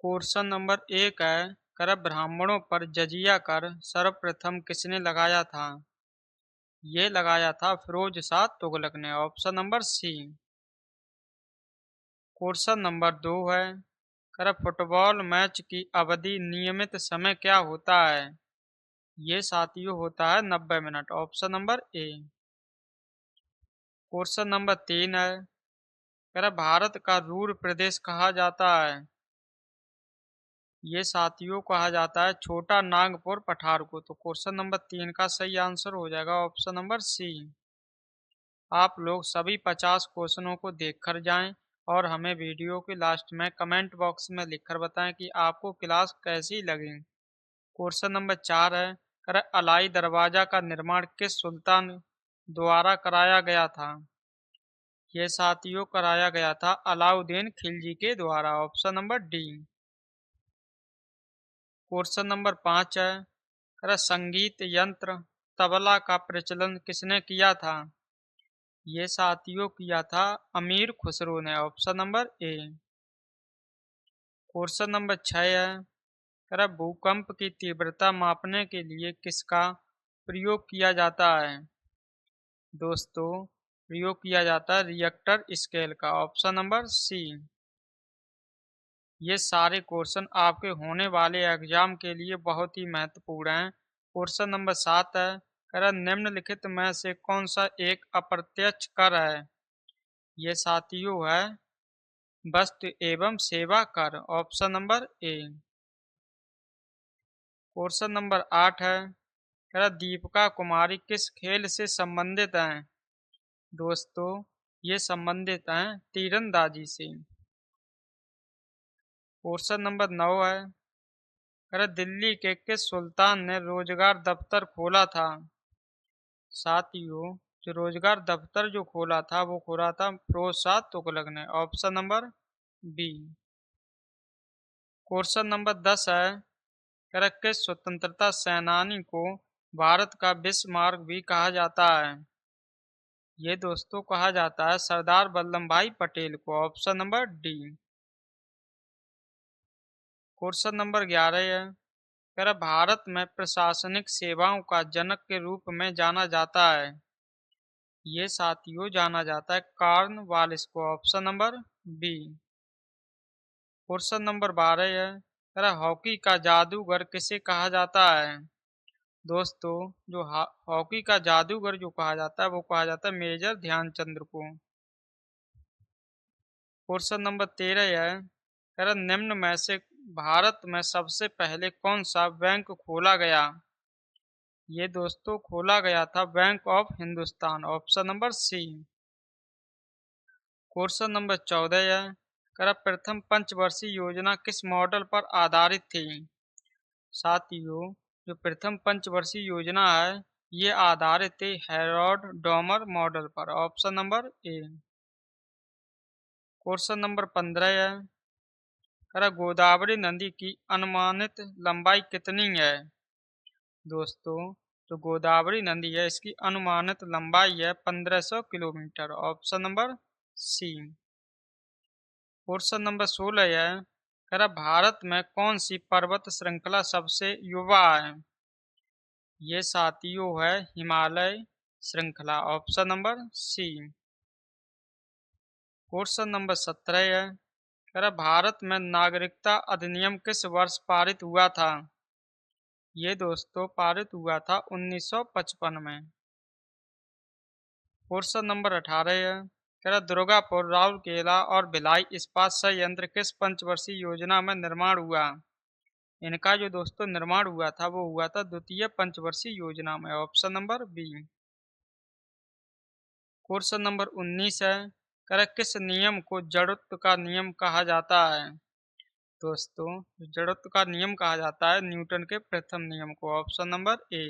Question number 1 है। कर ब्राह्मणों पर जजिया कर सर्वप्रथम किसने लगाया था? ये लगाया था फिरोज शाह तुगलक ने। Option number C. Question number 2 है। कर फुटबॉल मैच की अवधि नियमित समय क्या होता है? ये साथियों होता है 90 minute. Option number A. Question number 3 है। कर भारत का रूर प्रदेश कहा जाता है? ये साथियों कहा जाता है छोटा नागपुर पठार को। तो क्वेश्चन नंबर 3 का सही आंसर हो जाएगा ऑप्शन नंबर सी। आप लोग सभी 50 क्वेश्चनों को देखकर जाएं और हमें वीडियो के लास्ट में कमेंट बॉक्स में लिखकर बताएं कि आपको क्लास कैसी लगी। क्वेश्चन नंबर 4 है। कर अलाई दरवाजा का निर्माण किस सुल्तान द्वारा कराया गया था? ये साथियों कराया गया था अलाउद्दीन खिलजी के द्वारा। Option number D. Question number 5 है। कर संगीत यंत्र तबला का प्रचलन किसने किया था? ये साथियों किया था अमीर खुसरो ने। Option number A. Question number 6 है। कर भूकंप की तीव्रता मापने के लिए किसका प्रयोग किया जाता है? दोस्तों, प्रयोग किया जाता है रिएक्टर स्केल का। Option number C. ये सारे क्वेश्चन आपके होने वाले एग्जाम के लिए बहुत ही महत्वपूर्ण हैं। क्वेश्चन नंबर 7 है। कर निम्नलिखित में से कौन सा एक अप्रत्यक्ष कर है? ये साथियों है वस्तु एवं सेवा कर। Option number A. Question number 8 है। कर दीपिका कुमारी किस खेल से संबंधित हैं? दोस्तों, ये संबंधित हैं तीरंदाजी से। क्वेश्चन नंबर 9 है। कर दिल्ली के किस सुल्तान ने रोजगार दफ्तर खोला था? साथियों, जो रोजगार दफ्तर जो खोला था वो खोला था फिरोज शाह तुगलक ने। Option number B. Question number 10 है। कर किस स्वतंत्रता सेनानी को भारत का बिस्मार्क भी कहा जाता है? ये दोस्तों कहा जाता है सरदार वल्लभ भाई पटेल को। Option number D. Question number 11 है। कर भारत में प्रशासनिक सेवाओं का जनक के रूप में जाना जाता है? ये साथियों जाना जाता है कॉर्नवालिस को। Option number B. Question number 12 है। कर हॉकी का जादूगर किसे कहा जाता है? दोस्तों, जो हॉकी का जादूगर जो कहा जाता है वो कहा जाता है मेजर ध्यानचंद्र को। क्वेश्चन नंबर 13 है। कर निम्न में से भारत में सबसे पहले कौन सा बैंक खोला गया? ये दोस्तों खोला गया था bank of Hindustan. Option number C. Question number 14 है। कर प्रथम पंचवर्षीय योजना किस मॉडल पर आधारित थी? साथियों, जो प्रथम पंचवर्षीय योजना है ये आधारित थी हेरोल्ड डॉमर मॉडल पर। Option number A. Question number 15 है। कर गोदावरी नदी की अनुमानित लंबाई कितनी है? दोस्तों, जो गोदावरी नदी है इसकी अनुमानित लंबाई है 1500 kilometre. Option number C. Question number 16 है। कर भारत में कौन सी पर्वत श्रृंखला सबसे युवा है? ये साथियों है हिमालय श्रृंखला। Option number C. Question number 17 है। कर भारत में नागरिकता अधिनियम किस वर्ष पारित हुआ था? ये दोस्तों पारित हुआ था 1955 में। क्वेश्चन नंबर 18 है। कह दुर्गापुर, राउरकेला और भिलाई इस्पात संयंत्र किस पंचवर्षीय योजना में निर्माण हुआ? इनका जो दोस्तों निर्माण हुआ था वो हुआ था द्वितीय पंचवर्षीय योजना में। Option number B. Question number 19 है। कह किस नियम को जड़त्व का नियम कहा जाता है? दोस्तों, जड़त्व का नियम कहा जाता है न्यूटन के प्रथम नियम को। Option number A.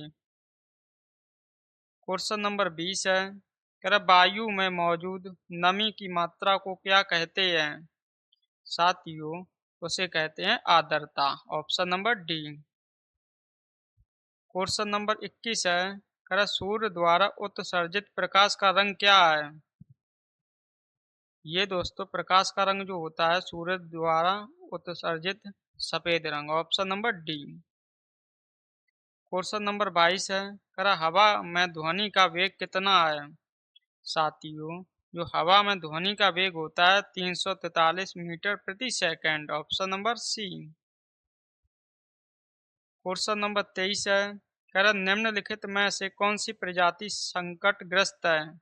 Question number 20 है। कह वायु में मौजूद नमी की मात्रा को क्या कहते हैं? साथियों, उसे कहते हैं आर्द्रता। Option number D. Question number 21 है। कह सूर्य द्वारा उत्सर्जित प्रकाश का रंग क्या है? ये दोस्तों प्रकाश का रंग जो होता है सूर्य द्वारा उत्सर्जित सफेद रंग, option number D. Question number 22 है, करा हवा में ध्वनि का वेग कितना है? साथियों, जो हवा में ध्वनि का वेग होता है 343 मीटर प्रति second, option number C. Question number 23 है, करा निम्नलिखित में से कौन सी प्रजाति संकटग्रस्त है?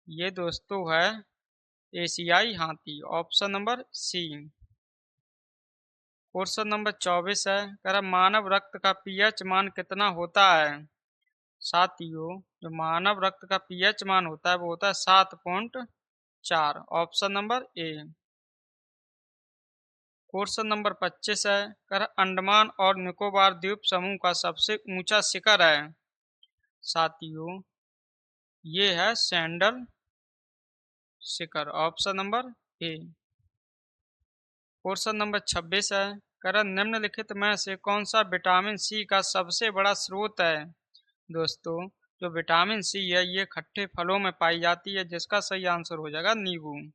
ये दोस्तों है एशियाई हाथी, option number C. Question number 24 है, करा मानव रक्त का पीएच मान कितना होता है? साथियों, जो मानव रक्त का पीएच मान होता है वो होता है 7.4, option number A. Question number 25 है, कर अंडमान और निकोबार द्वीप समूह का सबसे ऊंचा शिखर है? साथियों, ये है sandal Shikhar, option number A. Question number 26 है, कर निम्नलिखित में से कौन सा विटामिन सी का सबसे बड़ा स्रोत है? दोस्तों, जो विटामिन सी है ये खट्टे फलों में पाई जाती है, जिसका सही आंसर हो जाएगा नींबू।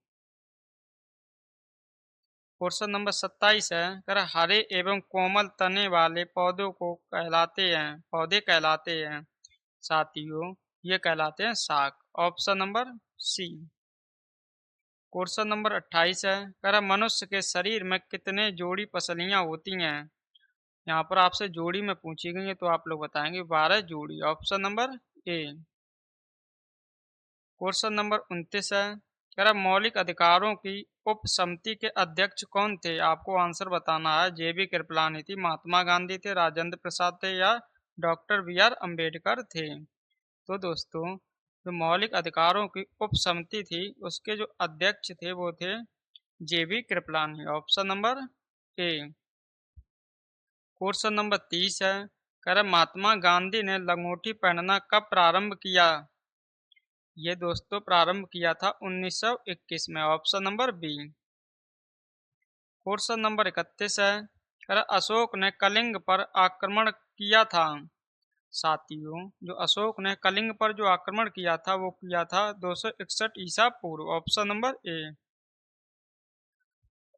क्वेश्चन नंबर 27 है, कर हरे एवं कोमल तने वाले पौधों को पौधे कहलाते हैं? साथियों, ये कहलाते हैं साग, option number C. Question number 28 है, कर मनुष्य के शरीर में कितने जोड़ी पसलियां होती हैं? यहाँ पर आपसे जोड़ी में पूछी गई है तो आप लोग बताएंगे 12 जोड़ी, option number A. Question number 29 है, कह मौलिक अधिकारों की उपसमिति के अध्यक्ष कौन थे? आपको आंसर बताना है। जेबी कृपलानी थी, महात्मा गांधी थे, राजेंद्र प्रसाद थे या डॉक्टर बी.आर. अम्बेडकर थे? तो दोस्तों, जो मौलिक अधिकारों की उपसमिति थी उसके जो अध्यक्ष थे वो थे JB Kripalani, option number A. Question number 30 है, कह महात्मा गांधी ने लंगोटी पहनना कब प्रारंभ किया? ये दोस्तों प्रारंभ किया था 1921 में, option number B. Question number 31 है, अशोक ने कलिंग पर आक्रमण किया था? साथियों, जो अशोक ने कलिंग पर जो आक्रमण किया था वो किया था 261 ईसा पूर्व, option number A.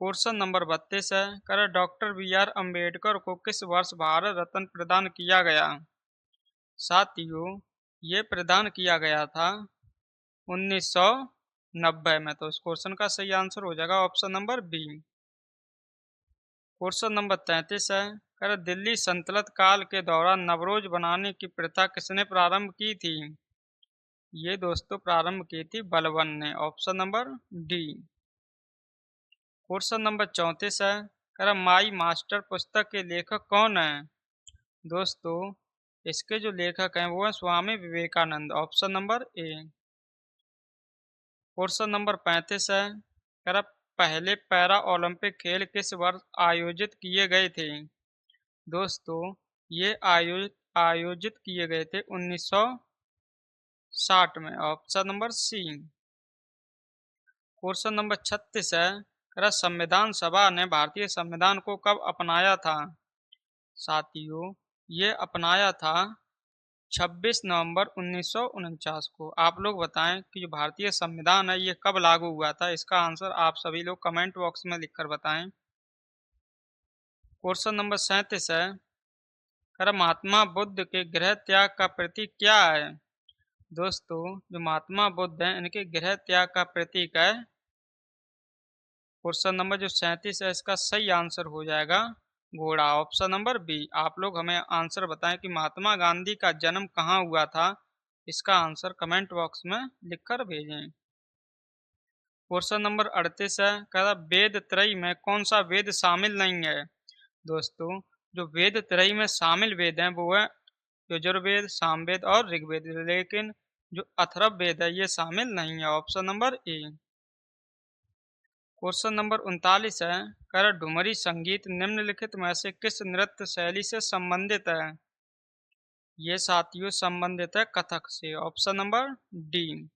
Question number 32 है, डॉक्टर बी.आर. अम्बेडकर को किस वर्ष भारत रत्न प्रदान किया गया? साथियों, ये प्रदान किया गया था 1990 में, तो इस क्वेश्चन का सही आंसर हो जाएगा option number B. Question number 33 है, दिल्ली सल्तनत काल के दौरान नवरोज बनाने की प्रथा किसने प्रारंभ की थी? ये दोस्तों प्रारंभ की थी बलबन ने, option number D. Question number 34 है, माई मास्टर पुस्तक के लेखक कौन है? दोस्तों, इसके जो लेखक हैं वो है Swami Vivekananda, option number A. Question number 35 है, पहले पैरा ओलंपिक खेल किस वर्ष आयोजित किए गए थे? दोस्तों, ये आयोजित किए गए थे 1960 में, option number C. Question number 36 है, संविधान सभा ने भारतीय संविधान को कब अपनाया था? साथियों, ये अपनाया था 26 नवंबर 1949 को। आप लोग बताएं कि जो भारतीय संविधान है ये कब लागू हुआ था? इसका आंसर आप सभी लोग कमेंट बॉक्स में लिखकर बताएं। क्वेश्चन नंबर 37 है, महात्मा बुद्ध के गृह त्याग का प्रतीक क्या है? दोस्तों, जो महात्मा बुद्ध हैं इनके गृह त्याग का प्रतीक है, क्वेश्चन नंबर जो 37 है इसका सही आंसर हो जाएगा घोड़ा, ऑप्शन नंबर बी। आप लोग हमें आंसर बताएं कि महात्मा गांधी का जन्म कहाँ हुआ था? इसका आंसर कमेंट बॉक्स में लिखकर भेजें। क्वेश्चन नंबर 38 है, वेद त्रयी में कौन सा वेद शामिल नहीं है? दोस्तों, जो वेद त्रयी में शामिल वेद हैं वो है यजुर्वेद, सामवेद और ऋग्वेद, लेकिन जो अथर्ववेद है ये शामिल नहीं है, option number A. Question number 39 है, डुमरी संगीत निम्नलिखित में से किस नृत्य शैली से संबंधित है? ये साथियों संबंधित है कथक से, option number D.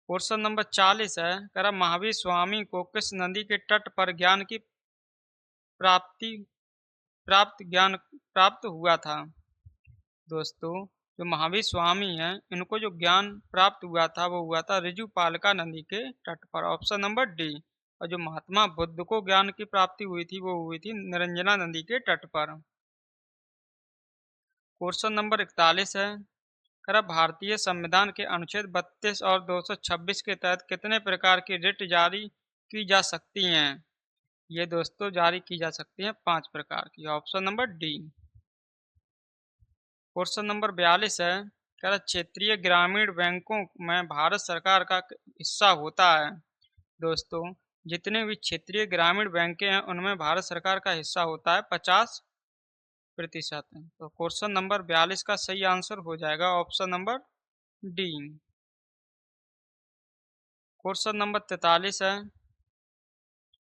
Question number 40 है, महावीर स्वामी को किस नदी के तट पर ज्ञान की ज्ञान प्राप्त हुआ था? दोस्तों, जो महावीर स्वामी हैं इनको जो ज्ञान प्राप्त हुआ था वो हुआ था रिजुपालका नदी के तट पर, ऑप्शन नंबर डी। और जो महात्मा बुद्ध को ज्ञान की प्राप्ति हुई थी वो हुई थी निरंजना नदी के तट पर। क्वेश्चन नंबर 41 है, कह रहा भारतीय संविधान के अनुच्छेद 32 और 226 के तहत कितने प्रकार की रिट जारी की जा सकती हैं? ये दोस्तों जारी की जा सकती हैं 5 प्रकार की। Option number D. Question number 42 है, कह रहा क्षेत्रीय ग्रामीण बैंकों में भारत सरकार का हिस्सा होता है। दोस्तों जितने भी क्षेत्रीय ग्रामीण बैंकें हैं उनमें भारत सरकार का हिस्सा होता है 50%। तो क्वेश्चन नंबर 42 का सही आंसर हो जाएगा option number D. Question number 43 है,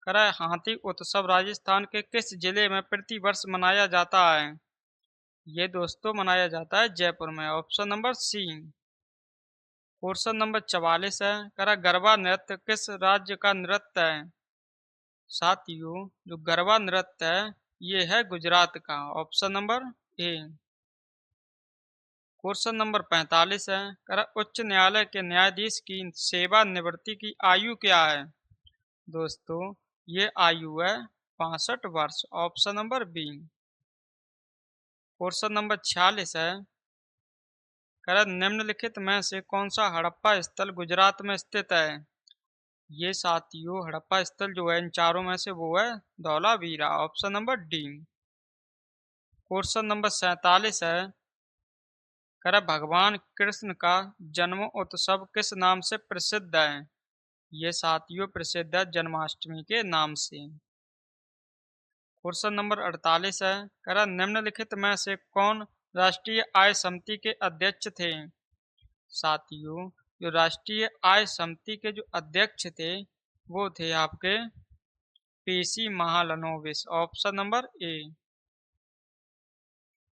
कह रहा है हाथी उत्सव राजस्थान के किस जिले में प्रति वर्ष मनाया जाता है? ये दोस्तों मनाया जाता है जयपुर में। Option number C. Question number 44 है, कह रहा गरबा नृत्य किस राज्य का नृत्य है? साथियों जो गरबा नृत्य है ये है गुजरात का। Option number A. Question number 45 है, कह रहा उच्च न्यायालय के न्यायाधीश की सेवानिवृत्ति की आयु क्या है? दोस्तों ये आयु है 65 वर्ष। Option number B. Question number 46 है, कह रहा निम्नलिखित में से कौन सा हड़प्पा स्थल गुजरात में स्थित है? ये साथियों हड़प्पा स्थल जो है इन चारों में से वो है Dholavira. Option number D. Question number 47 है, कह रहा भगवान कृष्ण का जन्म उत्सव किस नाम से प्रसिद्ध है? ये साथियों प्रसिद्ध है जन्माष्टमी के नाम से। क्वेश्चन नंबर 48 है, कह रहा निम्नलिखित में से कौन राष्ट्रीय आय समिति के अध्यक्ष थे? साथियों जो राष्ट्रीय आय समिति के जो अध्यक्ष थे वो थे आपके PC Mahalanobis. Option number A.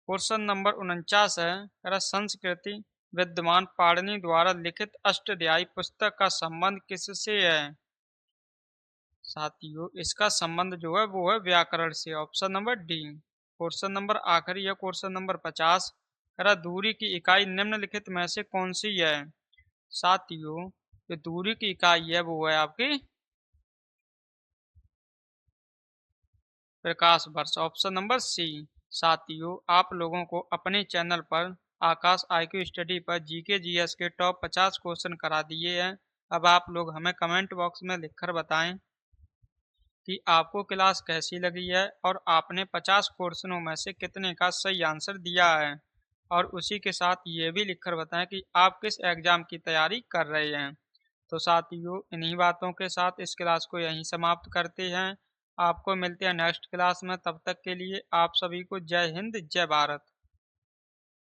Question number 49 है, कह रहा संस्कृति विद्वान पाणिनि द्वारा लिखित अष्टाध्यायी पुस्तक का संबंध किससे है? साथियों इसका संबंध जो है वो है व्याकरण से। Option number D. Question number आखिरी है क्वेश्चन नंबर 50, कह रहा दूरी की इकाई निम्नलिखित में से कौन सी है? साथियों जो दूरी की इकाई है वो है आपकी प्रकाश वर्ष। Option number C. साथियों आप लोगों को अपने चैनल पर आकाश IQ स्टडी पर जीके जीएस के टॉप 50 क्वेश्चन करा दिए हैं। अब आप लोग हमें कमेंट बॉक्स में लिखकर बताएं कि आपको क्लास कैसी लगी है और आपने 50 क्वेश्चनों में से कितने का सही आंसर दिया है। और उसी के साथ ये भी लिखकर बताएं कि आप किस एग्ज़ाम की तैयारी कर रहे हैं। तो साथियों इन्हीं बातों के साथ इस क्लास को यहीं समाप्त करते हैं। आपको मिलते हैं नेक्स्ट क्लास में, तब तक के लिए आप सभी को जय हिंद जय भारत।